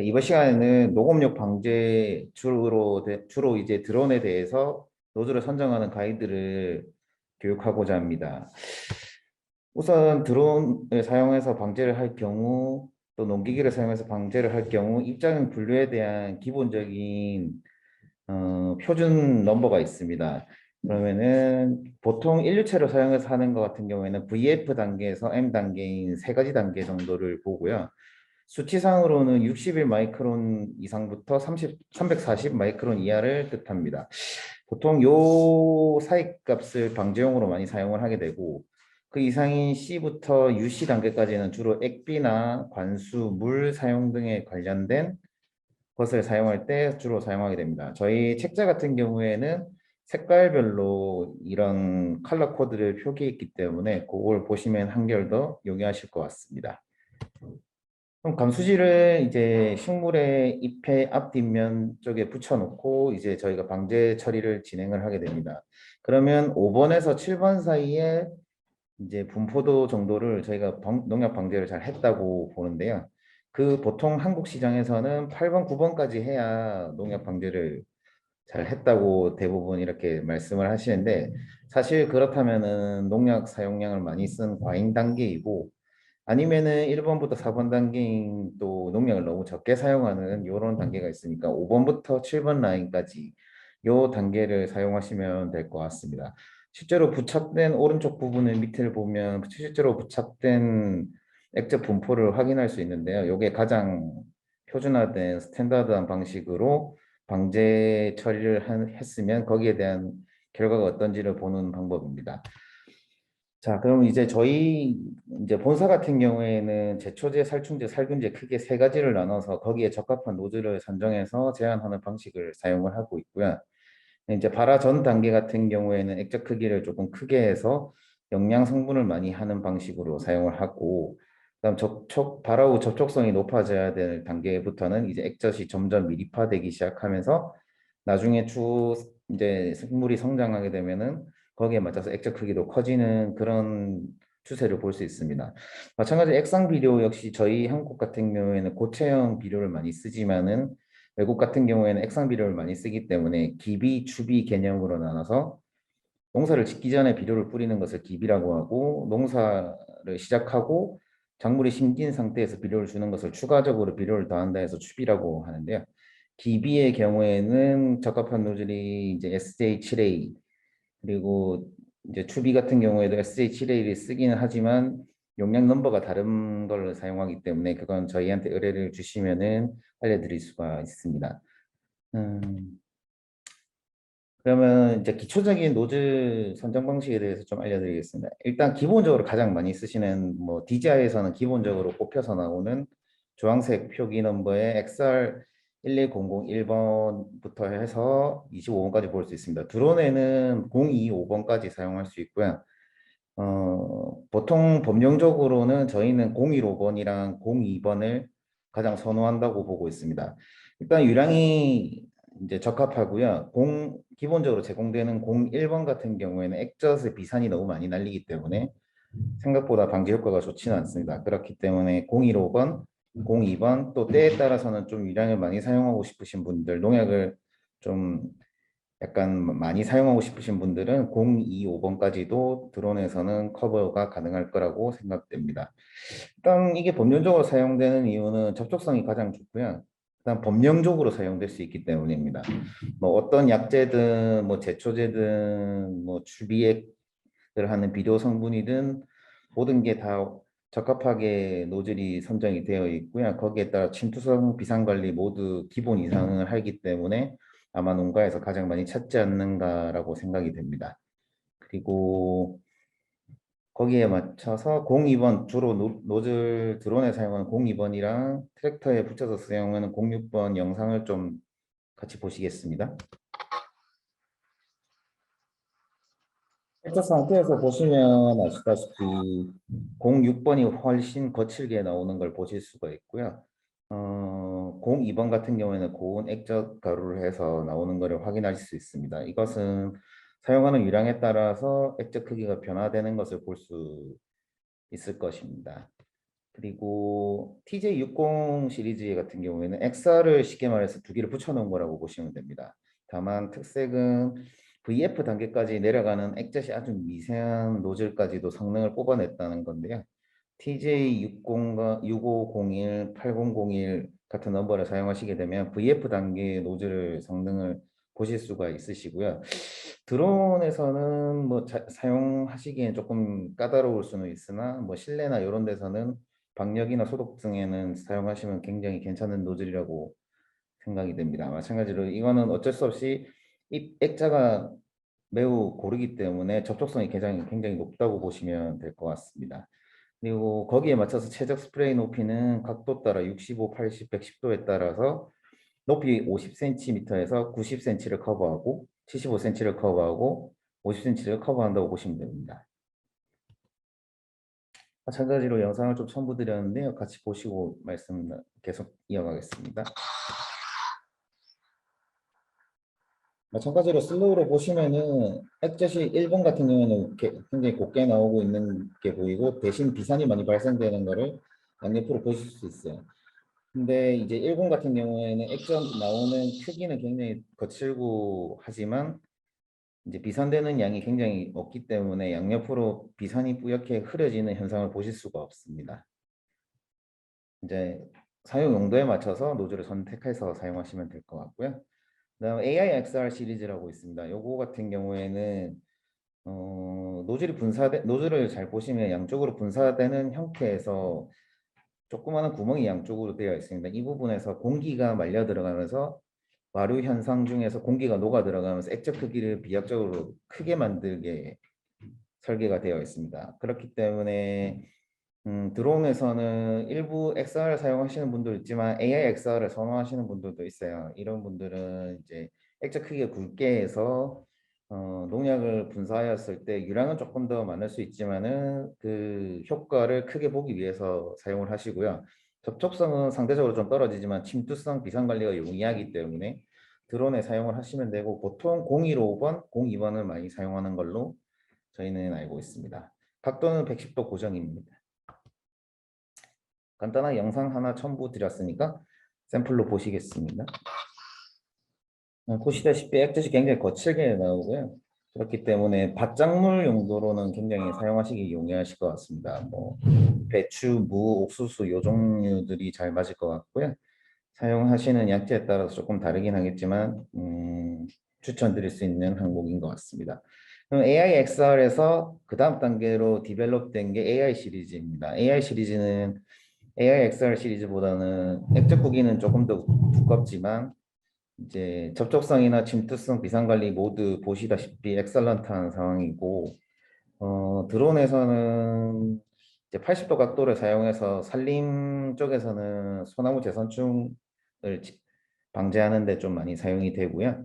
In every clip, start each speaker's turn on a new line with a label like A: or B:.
A: 이번 시간에는 녹음력 방제 주로 이제 드론에 대해서 노즐을 선정하는 가이드를 교육하고자 합니다. 우선 드론을 사용해서 방제를 할 경우 또 농기기를 사용해서 방제를 할 경우 입장 분류에 대한 기본적인 표준 넘버가 있습니다. 그러면은 보통 인류체로 사용해서 하는 것 같은 경우에는 VF 단계에서 M 단계인 세 가지 단계 정도를 보고요. 수치상으로는 61 마이크론 이상부터 340 마이크론 이하를 뜻합니다. 보통 요 사이 값을 방제용으로 많이 사용을 하게 되고 그 이상인 C부터 UC 단계까지는 주로 액비나 관수, 물 사용 등에 관련된 것을 사용할 때 주로 사용하게 됩니다. 저희 책자 같은 경우에는 색깔별로 이런 컬러 코드를 표기했기 때문에 그걸 보시면 한결 더 용이하실 것 같습니다. 그럼 감수질을 이제 식물의 잎의 앞뒷면 쪽에 붙여놓고 이제 저희가 방제 처리를 진행을 하게 됩니다. 그러면 5번에서 7번 사이에 이제 분포도 정도를 저희가 농약 방제를 잘 했다고 보는데요. 그 보통 한국 시장에서는 8번, 9번까지 해야 농약 방제를 잘 했다고 대부분 이렇게 말씀을 하시는데 사실 그렇다면은 농약 사용량을 많이 쓴 과잉 단계이고 아니면은 1번부터 4번 단계인 또 농약을 너무 적게 사용하는 이런 단계가 있으니까 5번부터 7번 라인까지 요 단계를 사용하시면 될 것 같습니다. 실제로 부착된 오른쪽 부분의 밑을 보면 실제로 부착된 액젓 분포를 확인할 수 있는데요. 이게 가장 표준화된 스탠다드한 방식으로 방제 처리를 했으면 거기에 대한 결과가 어떤지를 보는 방법입니다. 자, 그럼 이제 저희 이제 본사 같은 경우에는 제초제, 살충제, 살균제 크게 세 가지를 나눠서 거기에 적합한 노즐을 선정해서 제한하는 방식을 사용을 하고 있고요. 이제 발화 전 단계 같은 경우에는 액젓 크기를 조금 크게 해서 영양 성분을 많이 하는 방식으로 사용을 하고, 그다음 발화 후 접촉성이 높아져야 될 단계부터는 이제 액젓이 점점 밀입화되기 시작하면서 나중에 이제 생물이 성장하게 되면은 거기에 맞춰서 액젓 크기도 커지는 그런 추세를 볼 수 있습니다. 마찬가지로 액상 비료 역시 저희 한국 같은 경우에는 고체형 비료를 많이 쓰지만은 외국 같은 경우에는 액상 비료를 많이 쓰기 때문에 기비, 추비 개념으로 나눠서 농사를 짓기 전에 비료를 뿌리는 것을 기비라고 하고 농사를 시작하고 작물이 심긴 상태에서 비료를 주는 것을 추가적으로 비료를 더한다 해서 추비라고 하는데요. 기비의 경우에는 적합한 노즐이 이제 SJ7A 그리고 이제 추비 같은 경우에도 SJ7A를 쓰기는 하지만 용량 넘버가 다른 걸 사용하기 때문에 그건 저희한테 의뢰를 주시면은 알려드릴 수가 있습니다. 음, 그러면 이제 기초적인 노즐 선정 방식에 대해서 좀 알려드리겠습니다. 일단 기본적으로 가장 많이 쓰시는 뭐 DJI에서는 기본적으로 꼽혀서 나오는 주황색 표기 넘버의 XR 11001번부터 해서 25번까지 볼 수 있습니다. 드론에는 025번까지 사용할 수 있고요. 보통 법령적으로는 저희는 015번이랑 02번을 가장 선호한다고 보고 있습니다. 일단 유량이 이제 적합하고요. 기본적으로 제공되는 01번 같은 경우에는 액젓의 비산이 너무 많이 날리기 때문에 생각보다 방지 효과가 좋지는 않습니다. 그렇기 때문에 015번, 02번 또 때에 따라서는 좀 유량을 많이 사용하고 싶으신 분들, 농약을 좀 약간 많이 사용하고 싶으신 분들은 025번까지도 드론에서는 커버가 가능할 거라고 생각됩니다. 일단 이게 법률적으로 사용되는 이유는 접촉성이 가장 좋고요. 일단 법령적으로 사용될 수 있기 때문입니다. 뭐 어떤 약제든 뭐 제초제든 뭐 주비액을 하는 비료 성분이든 모든 게 다 적합하게 노즐이 선정이 되어 있고요. 거기에 따라 침투성 비상 관리 모두 기본 이상을 하기 때문에 아마 농가에서 가장 많이 찾지 않는가라고 생각이 됩니다. 그리고 거기에 맞춰서 02번 주로 노즐 드론에 사용하는 02번이랑 트랙터에 붙여서 사용하는 06번 영상을 좀 같이 보시겠습니다. 텍사스 상태에서 보시면 아시다시피 06번이 훨씬 거칠게 나오는 걸 보실 수가 있고요. 02번 같은 경우에는 고온 액젓 가루를 해서 나오는 것을 확인하실 수 있습니다. 이것은 사용하는 유량에 따라서 액젓 크기가 변화되는 것을 볼 수 있을 것입니다. 그리고 TJ60 시리즈 같은 경우에는 XR을 쉽게 말해서 두 개를 붙여놓은 거라고 보시면 됩니다. 다만 특색은 VF 단계까지 내려가는 액젓이 아주 미세한 노즐까지도 성능을 뽑아냈다는 건데요. TJ60과 6501, 8001 같은 넘버를 사용하시게 되면 VF 단계의 노즐 성능을 보실 수가 있으시고요. 드론에서는 뭐 사용하시기엔 조금 까다로울 수는 있으나 뭐 실내나 이런 데서는 방역이나 소독 등에는 사용하시면 굉장히 괜찮은 노즐이라고 생각이 됩니다. 마찬가지로 이거는 어쩔 수 없이 이 액자가 매우 고르기 때문에 접촉성이 굉장히 높다고 보시면 될 것 같습니다. 그리고 거기에 맞춰서 최적 스프레이 높이는 각도 따라 65, 80, 110도에 따라서 높이 50cm에서 90cm를 커버하고 75cm를 커버하고 50cm를 커버한다고 보시면 됩니다. 마찬가지로 영상을 좀 첨부드렸는데요. 같이 보시고 말씀 계속 이어가겠습니다. 마찬가지로 슬로우로 보시면은 액젓이 1번 같은 경우는 굉장히 곱게 나오고 있는 게 보이고 대신 비산이 많이 발생되는 거를 양옆으로 보실 수 있어요. 근데 이제 1번 같은 경우에는 액젓 나오는 크기는 굉장히 거칠고 하지만 이제 비산되는 양이 굉장히 없기 때문에 양옆으로 비산이 뿌옇게 흐려지는 현상을 보실 수가 없습니다. 이제 사용 용도에 맞춰서 노즐을 선택해서 사용하시면 될 것 같고요. 그다음 AI XR 시리즈라고 있습니다. 요거 같은 경우에는 노즐을 잘 보시면 양쪽으로 분사되는 형태에서 조그마한 구멍이 양쪽으로 되어 있습니다. 이 부분에서 공기가 말려 들어가면서 마루 현상 중에서 공기가 녹아 들어가면서 액젓 크기를 비약적으로 크게 만들게 설계가 되어 있습니다. 그렇기 때문에 드론에서는 일부 XR을 사용하시는 분도 있지만 AI XR을 선호하시는 분들도 있어요. 이런 분들은 이제 액자 크기가 굵게 해서 농약을 분사하였을 때 유량은 조금 더 많을 수 있지만은 그 효과를 크게 보기 위해서 사용을 하시고요. 접촉성은 상대적으로 좀 떨어지지만 침투성 비상 관리가 용이하기 때문에 드론에 사용을 하시면 되고 보통 015번, 02번을 많이 사용하는 걸로 저희는 알고 있습니다. 각도는 110도 고정입니다. 간단한 영상 하나 첨부 드렸으니까 샘플로 보시겠습니다. 보시다시피 액젓이 굉장히 거칠게 나오고요. 그렇기 때문에 밭작물 용도로는 굉장히 사용하시기 용이하실 것 같습니다. 뭐 배추, 무, 옥수수 요 종류들이 잘 맞을 것 같고요. 사용하시는 약재에 따라서 조금 다르긴 하겠지만 추천드릴 수 있는 항목인 것 같습니다. 그럼 AI XR에서 그 다음 단계로 디벨롭된 게 AI 시리즈입니다. AI 시리즈는 AI XR 시리즈보다는 액젓 구기는 조금 더 두껍지만 이제 접촉성이나 침투성, 비상관리 모두 보시다시피 엑설런트한 상황이고 드론에서는 이제 80도 각도를 사용해서 산림 쪽에서는 소나무 재선충을 방지하는 데 좀 많이 사용이 되고요.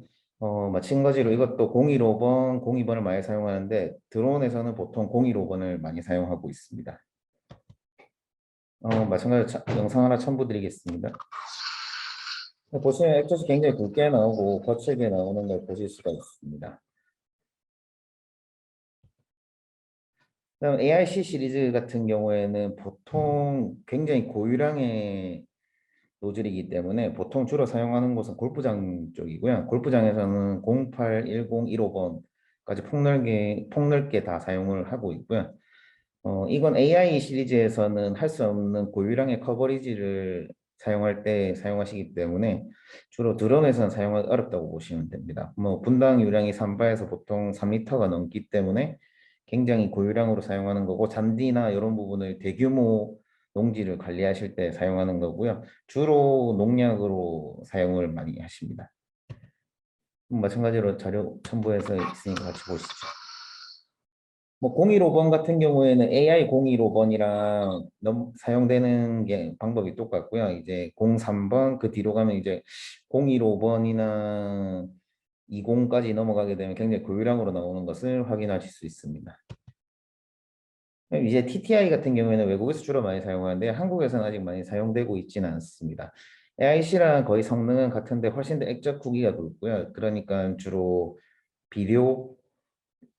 A: 마찬가지로 이것도 015번, 02번을 많이 사용하는데 드론에서는 보통 015번을 많이 사용하고 있습니다. 마찬가지로 영상 하나 첨부드리겠습니다. 보시면 액젓이 굉장히 굵게 나오고 거칠게 나오는 걸 보실 수가 있습니다. 그다음 AIC 시리즈 같은 경우에는 보통 굉장히 고유량의 노즐이기 때문에 보통 주로 사용하는 곳은 골프장 쪽이고요. 골프장에서는 08, 10, 15번까지 폭넓게 다 사용을 하고 있고요. 이건 AI 시리즈에서는 할 수 없는 고유량의 커버리지를 사용할 때 사용하시기 때문에 주로 드론에서는 사용하기 어렵다고 보시면 됩니다. 뭐 분당 유량이 3바에서 보통 3리터가 넘기 때문에 굉장히 고유량으로 사용하는 거고 잔디나 이런 부분을 대규모 농지를 관리하실 때 사용하는 거고요. 주로 농약으로 사용을 많이 하십니다. 마찬가지로 자료 첨부해서 있으니까 같이 보시죠. 뭐 015번 같은 경우에는 AI 015번이랑 사용되는 게 방법이 똑같고요. 이제 03번 그 뒤로 가면 이제 015번이나 20까지 넘어가게 되면 굉장히 고유량으로 나오는 것을 확인하실 수 있습니다. 이제 TTI 같은 경우에는 외국에서 주로 많이 사용하는데 한국에서는 아직 많이 사용되고 있지는 않습니다. AIC랑 거의 성능은 같은데 훨씬 더 액젓 크기가 굵고요. 그러니까 주로 비료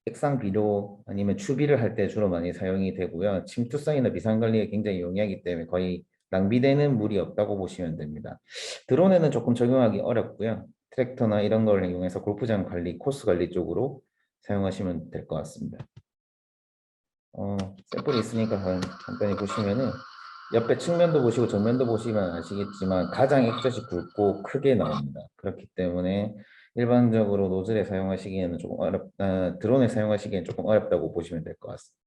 A: 액상 비료 아니면 추비를 할 때 주로 많이 사용이 되고요. 침투성이나 비상 관리에 굉장히 용이하기 때문에 거의 낭비되는 물이 없다고 보시면 됩니다. 드론에는 조금 적용하기 어렵고요. 트랙터나 이런 걸 이용해서 골프장 관리, 코스 관리 쪽으로 사용하시면 될 것 같습니다. 샘플이 있으니까 간단히 보시면은 옆에 측면도 보시고 정면도 보시면 아시겠지만 가장 액젓이 굵고 크게 나옵니다. 그렇기 때문에 일반적으로 노즐에 사용하시기에는 조금 드론에 사용하시기에는 조금 어렵다고 보시면 될 것 같습니다.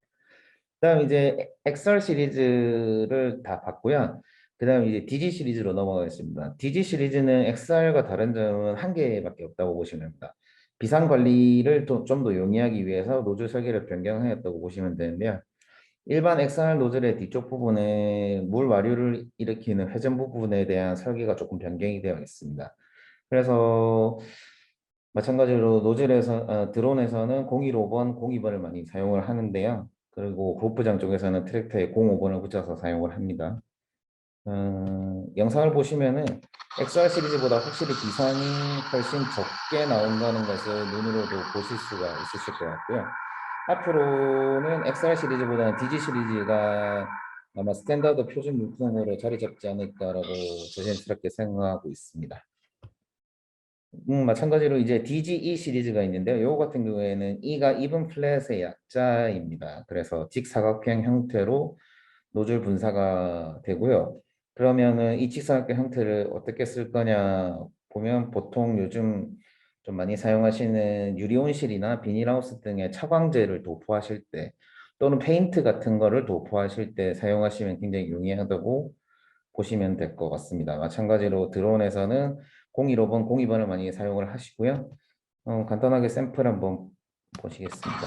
A: 그다음 이제 엑셀 시리즈를 다 봤고요. 그다음 이제 DG 시리즈로 넘어가겠습니다. DG 시리즈는 엑셀과 다른 점은 한 개밖에 없다고 보시면 됩니다. 비상 관리를 좀 더 용이하기 위해서 노즐 설계를 변경하였다고 보시면 되는데요. 일반 엑셀 노즐의 뒤쪽 부분에 물 와류를 일으키는 회전 부분에 대한 설계가 조금 변경이 되어 있습니다. 그래서 마찬가지로 드론에서는 015번, 02번을 많이 사용을 하는데요. 그리고 골프장 쪽에서는 트랙터에 05번을 붙여서 사용을 합니다. 영상을 보시면은 XR 시리즈보다 확실히 비상이 훨씬 적게 나온다는 것을 눈으로도 보실 수가 있으실 것 같고요. 앞으로는 XR 시리즈보다는 DG 시리즈가 아마 스탠다드 표준 물품으로 자리 잡지 않을까라고 조심스럽게 생각하고 있습니다. 마찬가지로 이제 DGE 시리즈가 있는데요. 이거 같은 경우에는 E가 이븐 플랫의 약자입니다. 그래서 직사각형 형태로 노즐 분사가 되고요. 그러면은 이 직사각형 형태를 어떻게 쓸 거냐 보면 보통 요즘 좀 많이 사용하시는 유리온실이나 비닐하우스 등의 차광제를 도포하실 때 또는 페인트 같은 거를 도포하실 때 사용하시면 굉장히 용이하다고 보시면 될 것 같습니다. 마찬가지로 드론에서는 015번, 02번을 많이 사용을 하시고요. 간단하게 샘플 한번 보시겠습니다.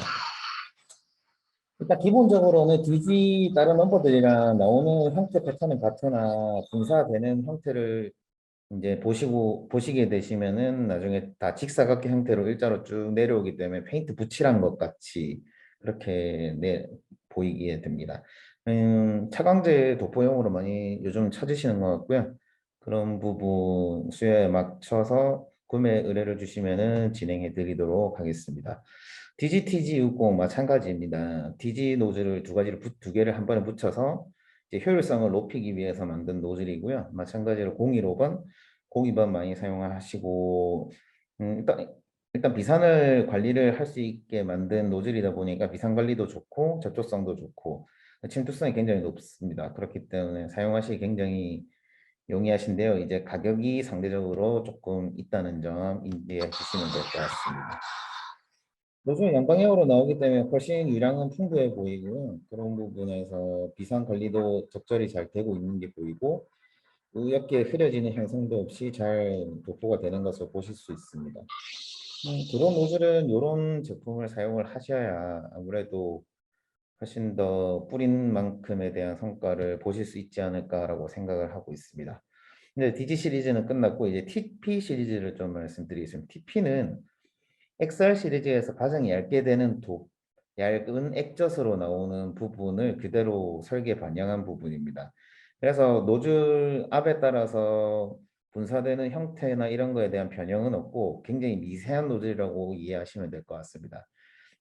A: 일단 기본적으로는 DG 다른 넘버들이랑 나오는 형태 패턴은 같으나 분사되는 형태를 이제 보시게 되시면은 나중에 다 직사각형 형태로 일자로 쭉 내려오기 때문에 페인트 붙이란 것 같이 그렇게 보이게 됩니다. 차광제 도포용으로 많이 요즘 찾으시는 것 같고요. 그런 부분 수요에 맞춰서 구매 의뢰를 주시면은 진행해 드리도록 하겠습니다. DGTG60 마찬가지입니다. DG 노즐을 두 개를 한 번에 붙여서 이제 효율성을 높이기 위해서 만든 노즐이고요. 마찬가지로 015번, 02번 많이 사용하시고 일단 비산을 관리를 할 수 있게 만든 노즐이다 보니까 비산 관리도 좋고 접촉성도 좋고 침투성이 굉장히 높습니다. 그렇기 때문에 사용하시기 굉장히 용이하신데요. 이제 가격이 상대적으로 조금 있다는 점 인지해 주시면 될 것 같습니다. 요즘 양방향으로 나오기 때문에 훨씬 유량은 풍부해 보이고요. 그런 부분에서 비상 관리도 적절히 잘 되고 있는 게 보이고 우엽게 흐려지는 현상도 없이 잘 도포가 되는 것을 보실 수 있습니다. 드론 노즐은 이런 제품을 사용을 하셔야 아무래도 훨씬 더 뿌린 만큼에 대한 성과를 보실 수 있지 않을까라고 생각을 하고 있습니다. 근데 DG 시리즈는 끝났고 이제 TP 시리즈를 좀 말씀드리겠습니다. TP는 XR 시리즈에서 가장 얇게 되는 얇은 액젓으로 나오는 부분을 그대로 설계 반영한 부분입니다. 그래서 노즐 압에 따라서 분사되는 형태나 이런 거에 대한 변형은 없고 굉장히 미세한 노즐이라고 이해하시면 될 것 같습니다.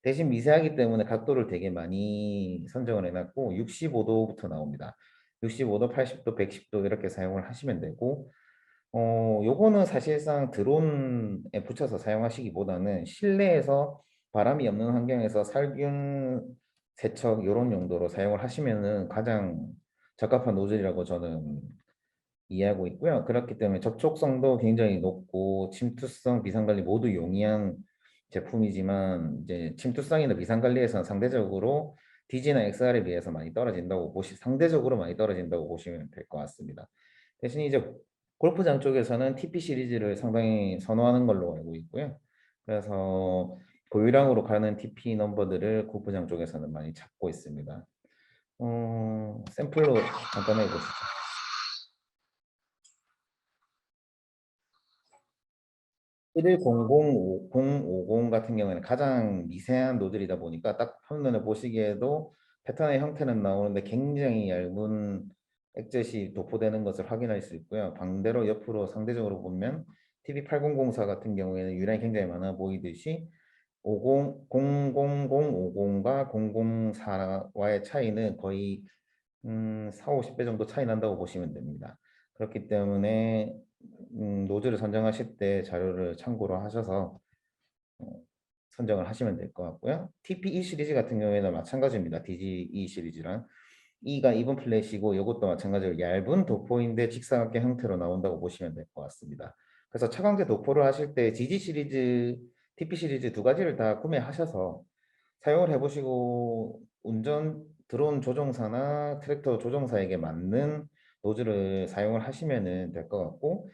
A: 대신 미세하기 때문에 각도를 되게 많이 선정을 해놨고 65도부터 나옵니다. 65도, 80도, 110도 이렇게 사용을 하시면 되고 요거는 사실상 드론에 붙여서 사용하시기보다는 실내에서 바람이 없는 환경에서 살균 세척 이런 용도로 사용을 하시면은 가장 적합한 노즐이라고 저는 이해하고 있고요. 그렇기 때문에 접촉성도 굉장히 높고 침투성, 비상관리 모두 용이한 제품이지만 이제 침투성이나 비상관리에서는 상대적으로 DG나 XR에 비해서 상대적으로 많이 떨어진다고 보시면 될 것 같습니다. 대신 이제 골프장 쪽에서는 TP 시리즈를 상당히 선호하는 걸로 알고 있고요. 그래서 고유량으로 가는 TP 넘버들을 골프장 쪽에서는 많이 찾고 있습니다. 샘플로 간단하게 보시죠. 1105050 같은 경우에는 가장 미세한 노즐이다 보니까 딱 한눈에 보시기에도 패턴의 형태는 나오는데 굉장히 얇은 액젓이 도포되는 것을 확인할 수 있고요. 반대로 옆으로 상대적으로 보면 TB8004 같은 경우에는 유량이 굉장히 많아 보이듯이 50, 00050과 004와의 차이는 거의 4, 50배 정도 차이 난다고 보시면 됩니다. 그렇기 때문에 노즐을 선정하실 때 자료를 참고로 하셔서 어, 선정을 하시면 될 것 같고요. TPE 시리즈 같은 경우에는 마찬가지입니다. DGE 시리즈랑 E가 이븐 플랫이고 이것도 마찬가지로 얇은 도포인데 직사각형 형태로 나온다고 보시면 될 것 같습니다. 그래서 차광제 도포를 하실 때 GG 시리즈, TP 시리즈 두 가지를 다 구매하셔서 사용을 해보시고 드론 조종사나 트랙터 조종사에게 맞는 노즐을 사용을 하시면 될 것 같고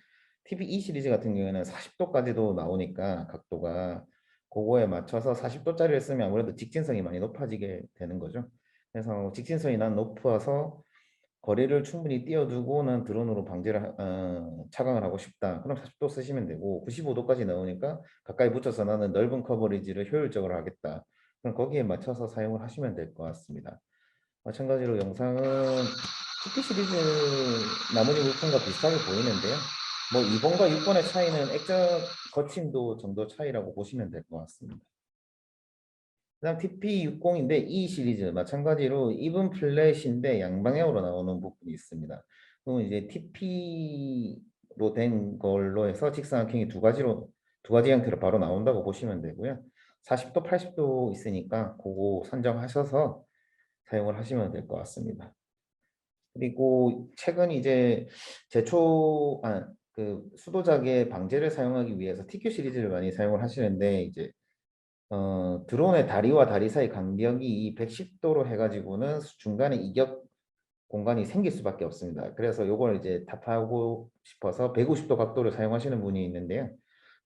A: TP-E 시리즈 같은 경우에는 40도까지도 나오니까 각도가 그거에 맞춰서 40도짜리를 쓰면 아무래도 직진성이 많이 높아지게 되는 거죠. 그래서 직진성이 난 높아서 거리를 충분히 띄워두고 난 드론으로 차광을 하고 싶다. 그럼 40도 쓰시면 되고 95도까지 나오니까 가까이 붙여서 나는 넓은 커버리지를 효율적으로 하겠다. 그럼 거기에 맞춰서 사용을 하시면 될 것 같습니다. 마찬가지로 영상은 TP 시리즈 나머지 물품과 비슷하게 보이는데요. 뭐 2번과 6번의 차이는 액정 거침도 정도 차이라고 보시면 될 것 같습니다. 그다음 TP60인데 E 시리즈 마찬가지로 이븐 플랫인데 양방향으로 나오는 부분이 있습니다. 그럼 이제 TP로 된 걸로 해서 직사각형이 두 가지 형태로 바로 나온다고 보시면 되고요. 40도, 80도 있으니까 그거 선정하셔서 사용을 하시면 될 것 같습니다. 그리고 최근 이제 그 수도자개 방제를 사용하기 위해서 TQ 시리즈를 많이 사용을 하시는데 이제 드론의 다리와 다리 사이 간격이 110도로 해가지고는 중간에 이격 공간이 생길 수밖에 없습니다. 그래서 요걸 이제 답하고 싶어서 150도 각도를 사용하시는 분이 있는데요.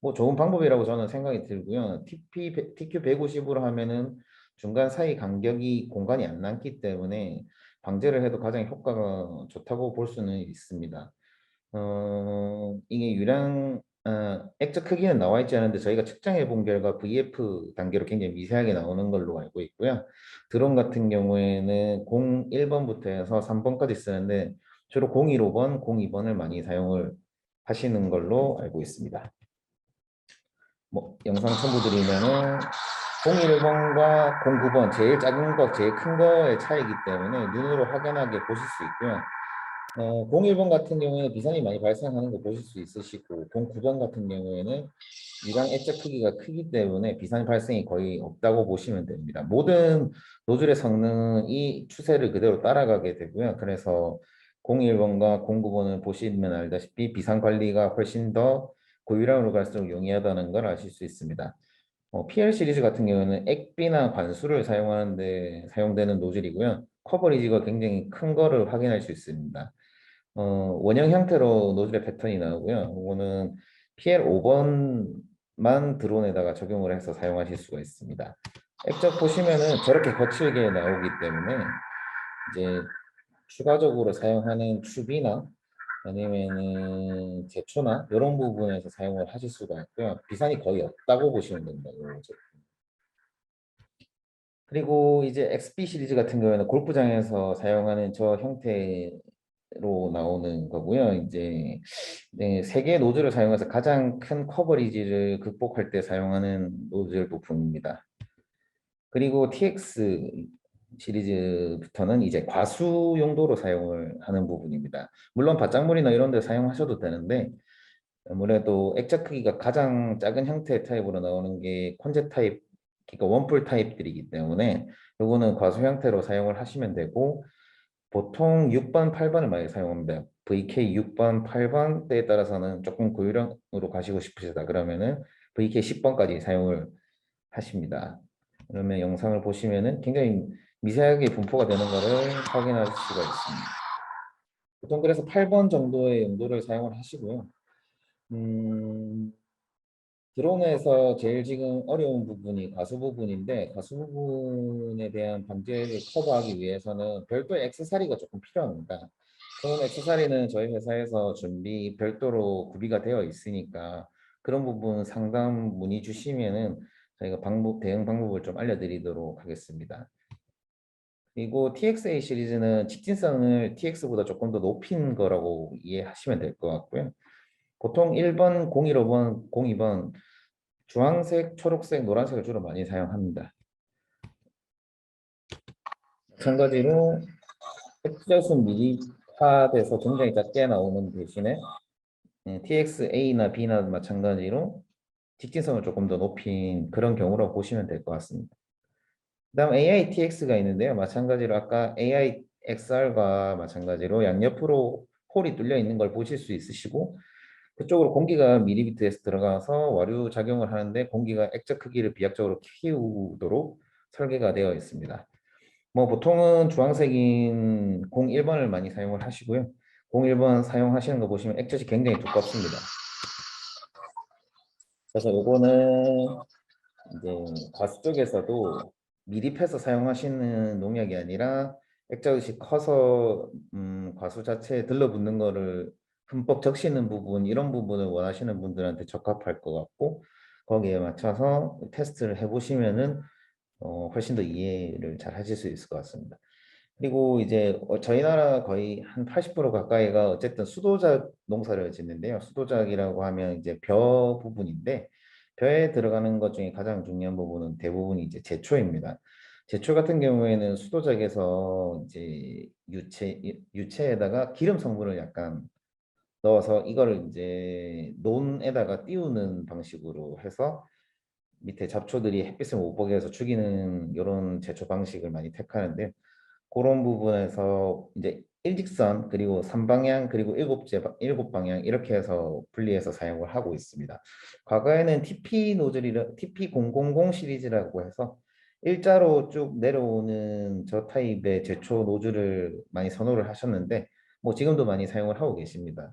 A: 뭐 좋은 방법이라고 저는 생각이 들고요. TQ 150으로 하면은 중간 사이 간격이 공간이 안 남기 때문에 방제를 해도 가장 효과가 좋다고 볼 수는 있습니다. 이게 액자 크기는 나와 있지 않은데 저희가 측정해 본 결과 VF 단계로 굉장히 미세하게 나오는 걸로 알고 있고요. 드론 같은 경우에는 01번부터 해서 3번까지 쓰는데 주로 015번, 02번을 많이 사용을 하시는 걸로 알고 있습니다. 뭐 영상 첨부드리면은 01번과 09번 제일 작은 거, 제일 큰 거의 차이기 때문에 눈으로 확연하게 보실 수 있고요. 01번 같은 경우에는 비산이 많이 발생하는 거 보실 수 있으시고 09번 같은 경우에는 유랑 액자 크기가 크기 때문에 비산 발생이 거의 없다고 보시면 됩니다. 모든 노즐의 성능은 이 추세를 그대로 따라가게 되고요. 그래서 01번과 09번을 보시면 알다시피 비산 관리가 훨씬 더 고유량으로 갈수록 용이하다는 걸 아실 수 있습니다. PL 시리즈 같은 경우는 액비나 관수를 사용하는데 사용되는 노즐이고요. 커버리지가 굉장히 큰 거를 확인할 수 있습니다. 원형 형태로 노즐의 패턴이 나오고요. 이거는 PL5번만 드론에다가 적용을 해서 사용하실 수가 있습니다. 액젓 보시면은 저렇게 거칠게 나오기 때문에 이제 추가적으로 사용하는 튜비나 아니면은 제초나 이런 부분에서 사용을 하실 수가 있고요. 비산이 거의 없다고 보시면 됩니다. 이 제품. 그리고 이제 XP 시리즈 같은 경우에는 골프장에서 사용하는 저 형태로 나오는 거고요. 이제 네, 세 개의 노즐을 사용해서 가장 큰 커버리지를 극복할 때 사용하는 노즐 부품입니다. 그리고 TX 시리즈부터는 이제 과수 용도로 사용을 하는 부분입니다. 물론 바짝물이나 이런 데 사용하셔도 되는데 아무래도 액자 크기가 가장 작은 형태의 타입으로 나오는 게 콘제 타입, 그러니까 원풀 타입들이기 때문에 요거는 과수 형태로 사용을 하시면 되고 보통 6번, 8번을 많이 사용합니다. VK 6번, 8번 때에 따라서는 조금 고유량으로 가시고 싶으시다 그러면은 VK 10번까지 사용을 하십니다. 그러면 영상을 보시면은 굉장히 미세하게 분포가 되는 것을 확인할 수가 있습니다. 보통 그래서 8번 정도의 용도를 사용을 하시고요. 음, 드론에서 제일 지금 어려운 부분이 가수 부분인데 가수 부분에 대한 방제를 커버하기 위해서는 별도의 액세서리가 조금 필요합니다. 그런 액세서리는 저희 회사에서 별도로 구비가 되어 있으니까 그런 부분 상담 문의 주시면은 저희가 대응 방법을 좀 알려드리도록 하겠습니다. 그리고 TXA 시리즈는 직진성을 TX보다 조금 더 높인 거라고 이해하시면 될 것 같고요. 보통 1번, 015번, 02번 주황색, 초록색, 노란색을 주로 많이 사용합니다. 마찬가지로 액자수 미리화돼서 굉장히 작게 나오는 대신에 TXA나 B나 마찬가지로 직진성을 조금 더 높인 그런 경우로 보시면 될 것 같습니다. 그다음 AITX가 있는데요. 마찬가지로 아까 AIXR과 마찬가지로 양옆으로 홀이 뚫려 있는 걸 보실 수 있으시고 그쪽으로 공기가 밀리비트에서 들어가서 와류 작용을 하는데 공기가 액자 크기를 비약적으로 키우도록 설계가 되어 있습니다. 뭐 보통은 주황색인 01번을 많이 사용을 하시고요. 01번 사용하시는 거 보시면 액젓이 굉장히 두껍습니다. 그래서 요거는 이제 과수 쪽에서도 미립해서 사용하시는 농약이 아니라 액젓이 커서 과수 자체에 들러붙는 거를 흠뻑 적시는 부분 이런 부분을 원하시는 분들한테 적합할 것 같고 거기에 맞춰서 테스트를 해보시면은 훨씬 더 이해를 잘 하실 수 있을 것 같습니다. 그리고 이제 저희 나라 거의 한 80% 가까이가 어쨌든 수도작 농사를 짓는데요. 수도작이라고 하면 이제 벼 부분인데 벼에 들어가는 것 중에 가장 중요한 부분은 대부분이 이제 제초입니다. 제초 같은 경우에는 수도작에서 이제 유체에다가 기름 성분을 약간 넣어서 이거를 이제 논에다가 띄우는 방식으로 해서 밑에 잡초들이 햇빛을 못 보게 해서 죽이는 이런 제초 방식을 많이 택하는데 그런 부분에서 이제 일직선 그리고 3방향 그리고 일곱 방향 이렇게 해서 분리해서 사용을 하고 있습니다. 과거에는 TP000 시리즈라고 해서 일자로 쭉 내려오는 저 타입의 제초 노즐을 많이 선호를 하셨는데 뭐 지금도 많이 사용을 하고 계십니다.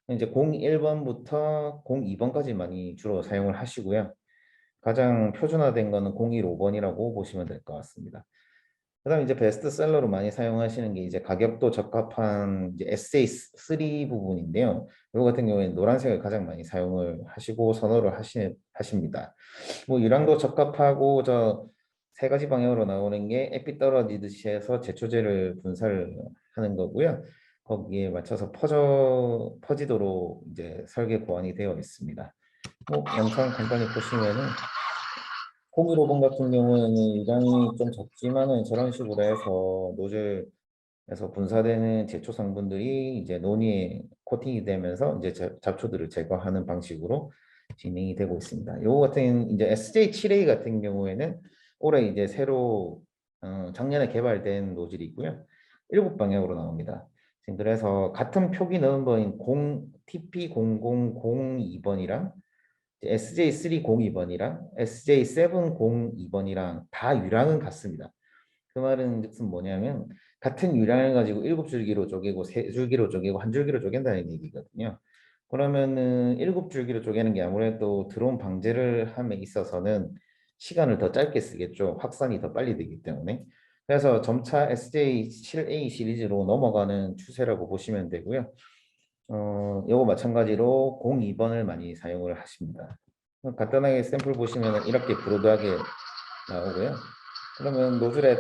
A: 이제 01번부터 02번까지 많이 주로 사용을 하시고요. 가장 표준화된 거는 015번이라고 보시면 될 것 같습니다. 그다음 이제 베스트셀러로 많이 사용하시는 게 이제 가격도 적합한 이제 SA3 부분인데요. 이거 같은 경우에는 노란색을 가장 많이 사용을 하시고 선호를 하십니다. 뭐 유량도 적합하고 저 세 가지 방향으로 나오는 게 햇빛 떨어지듯이 해서 제초제를 분사를 하는 거고요. 거기에 맞춰서 퍼지도록 이제 설계 고안이 되어 있습니다. 뭐 영상 간단히 보시면은 호기로본 같은 경우에는 유량이 좀 적지만은 저런 식으로 해서 노즐에서 분사되는 제초 성분들이 이제 논이에 코팅이 되면서 이제 잡초들을 제거하는 방식으로 진행이 되고 있습니다. 요거 같은 이제 SJ7A 같은 경우에는 올해 이제 새로 작년에 개발된 노즐이 있고요. 7방향으로 나옵니다. 지금 그래서 같은 표기 넘버인 TP0002번이랑 SJ302번이랑 SJ702번이랑 다 유량은 같습니다. 그 말은 즉슨 뭐냐면 같은 유량을 가지고 7줄기로 쪼개고 3줄기로 쪼개고 1줄기로 쪼갠다는 얘기거든요. 그러면은 7줄기로 쪼개는 게 아무래도 드론 방제를 함에 있어서는 시간을 더 짧게 쓰겠죠. 확산이 더 빨리 되기 때문에. 그래서 점차 SJ7A 시리즈로 넘어가는 추세라고 보시면 되고요. 요거 마찬가지로 02번을 많이 사용을 하십니다. 간단하게 샘플 보시면 이렇게 브로드하게 나오고요. 그러면 노즐에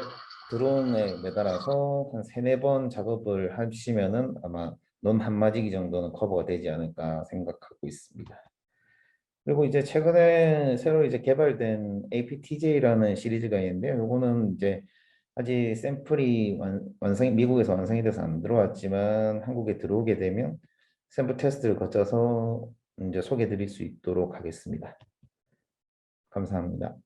A: 드론에 매달아서 한 3-4번 작업을 하시면은 아마 논 한마디기 정도는 커버가 되지 않을까 생각하고 있습니다. 그리고 이제 최근에 새로 이제 개발된 APTJ라는 시리즈가 있는데요. 요거는 이제 아직 샘플이 미국에서 완성이 돼서 안 들어왔지만 한국에 들어오게 되면 샘플 테스트를 거쳐서 이제 소개해 드릴 수 있도록 하겠습니다. 감사합니다.